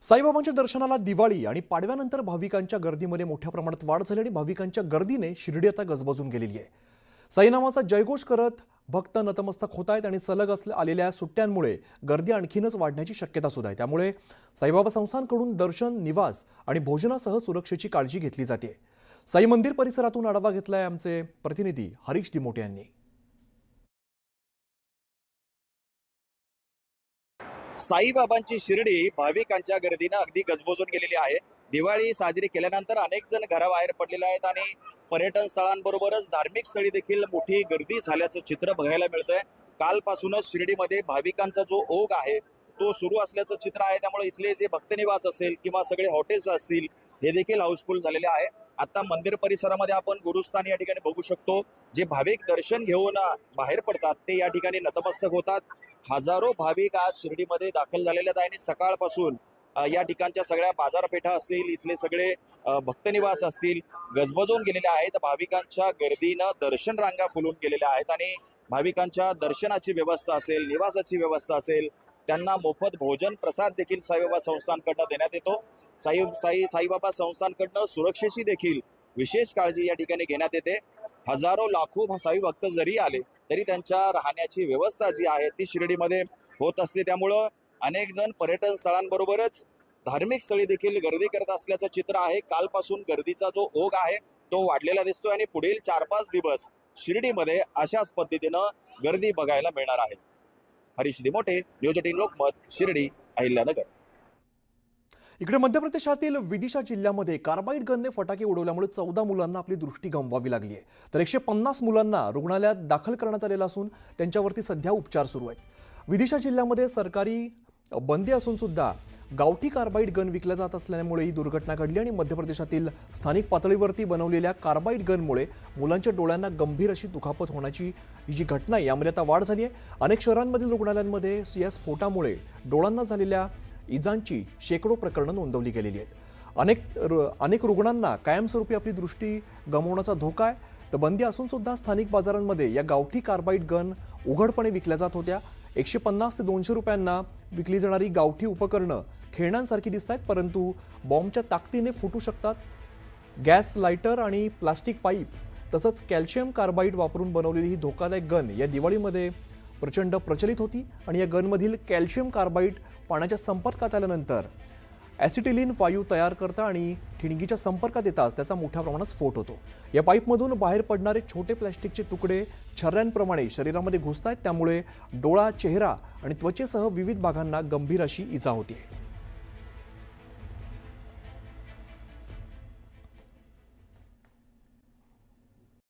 साईबाबांच्या दर्शनाला दिवाळी आणि पाडव्यानंतर भाविकांच्या गर्दीमध्ये मोठ्या प्रमाणात वाढ झाली आणि भाविकांच्या गर्दीने शिर्डी आता गजबजून गेलेली आहे। साईनामाचा जयघोष करत भक्त नतमस्तक होत आहेत आणि सलग आलेल्या सुट्ट्यांमुळे गर्दी आणखीनच वाढण्याची शक्यता सुद्धा आहे। त्यामुळे साईबाबा संस्थानकडून दर्शन, निवास आणि भोजनासह सुरक्षेची काळजी घेतली जाते। साई मंदिर परिसरातून आढावा घेतलाय आमचे प्रतिनिधी हरीश दिमोटे यांनी। साईबाबांची शिर्डी भाविकांच्या गर्दीने अगदी गजबजून गेलेली आहे। दिवाळी साजरी केल्यानंतर अनेक जण घराबाहेर पडलेले आहेत आणि पर्यटन स्थळांबरोबरच धार्मिक स्थळी देखील मोठी गर्दी झाल्याचं चित्र बघायला मिळतंय। कालपासूनच शिर्डीमध्ये भाविकांचा जो ओघ आहे तो सुरू असल्याचं चित्र आहे। त्यामुळे इथले जे भक्तनिवास असेल किंवा सगळे हॉटेल्स असतील हे देखील हाऊसफुल झालेले आहे। आता मंदिर परिसरामध्ये आपण गुरुस्थान या ठिकाणी बघू शकतो। जे भाविक दर्शन घेऊन बाहेर पडतात ते या ठिकाणी नतमस्तक होतात। हजारो भाविक आज शिर्डीमध्ये दाखल झालेले आहेत आणि सकाळपासून या ठिकाणच्या सगळ्या बाजारपेठा असतील, इथले सगळे भक्तनिवास असतील गजबजून गेलेले आहेत। भाविकांच्या गर्दीनं दर्शन रांगा फुलून गेलेल्या आहेत आणि भाविकांच्या दर्शनाची व्यवस्था असेल, निवासाची व्यवस्था असेल, त्यांना मोफत भोजन प्रसाद देखील साईबाबा संस्थानकडनं देण्यात येतो। साईबाबा संस्थानकडनं सुरक्षेची देखील विशेष काळजी या ठिकाणी घेण्यात येते। हजारो लाखो साई भक्त जरी आले तरी त्यांच्या राहण्याची व्यवस्था जी आहे ती शिर्डीमध्ये होत असते। त्यामुळं अनेक जण पर्यटन स्थळांबरोबरच धार्मिक स्थळी देखील गर्दी करत असल्याचं चित्र आहे। कालपासून गर्दीचा जो ओघ आहे तो वाढलेला दिसतोय आणि पुढील 4-5 दिवस शिर्डीमध्ये अशाच पद्धतीनं गर्दी बघायला मिळणार आहे। हरीश दिमोटे, न्यूज 18 लोकमत, शिर्डी, अहिल्यानगर। इकडे मध्य प्रदेशातील विदिशा जिल्ह्यामध्ये कार्बाइड गनने फटाके उडवल्यामुळे 14 मुलांना आपली दृष्टी गमवावी लागली आहे। तर 150 मुलांना रुग्णालयात दाखल करण्यात आलेलं असून त्यांच्यावरती सध्या उपचार सुरू आहेत। विदिशा जिल्ह्यामध्ये सरकारी बंदी असून सुद्धा गावठी कार्बाइड गन विकल्या जात असल्यामुळे ही दुर्घटना घडली आणि मध्य प्रदेशातील स्थानिक पातळीवरती बनवलेल्या कार्बाइड गनमुळे मुलांच्या डोळ्यांना गंभीर अशी दुखापत होण्याची ही जी घटना आहे यामध्ये आता वाढ झाली आहे। अनेक शहरांमधील रुग्णालयांमध्ये या स्फोटामुळे डोळ्यांना झालेल्या इजांची शेकडो प्रकरणं नोंदवली गेलेली आहेत। अनेक रुग्णांना कायमस्वरूपी आपली दृष्टी गमावण्याचा धोका आहे। तर बंदी असून सुद्धा स्थानिक बाजारांमध्ये या गावठी कार्बाइड गन उघडपणे विकल्या जात होत्या। 150 ते 200 रुपयांना विकली जाणारी गावठी उपकरणं खेळण्यांसारखी दिसत आहेत, परंतु बॉम्बच्या ताकदीने फुटू शकतात। गॅस लायटर आणि प्लास्टिक पाईप तसंच कॅल्शियम कार्बाइड वापरून बनवलेली ही धोकादायक गन या दिवाळीमध्ये प्रचंड प्रचलित होती आणि या गनमधील कॅल्शियम कार्बाइड पाण्याच्या संपर्कात आल्यानंतर ॲसिटिलीन वायू तयार करतं आणि ठिणगीच्या संपर्कात येताच त्याचा मोठ्या प्रमाणात स्फोट होतो। या पाईपमधून बाहेर पडणारे छोटे प्लास्टिकचे तुकडे छर्यांप्रमाणे शरीरामध्ये घुसतात, त्यामुळे डोळा, चेहरा आणि त्वचेसह विविध भागांना गंभीर अशी इजा होते।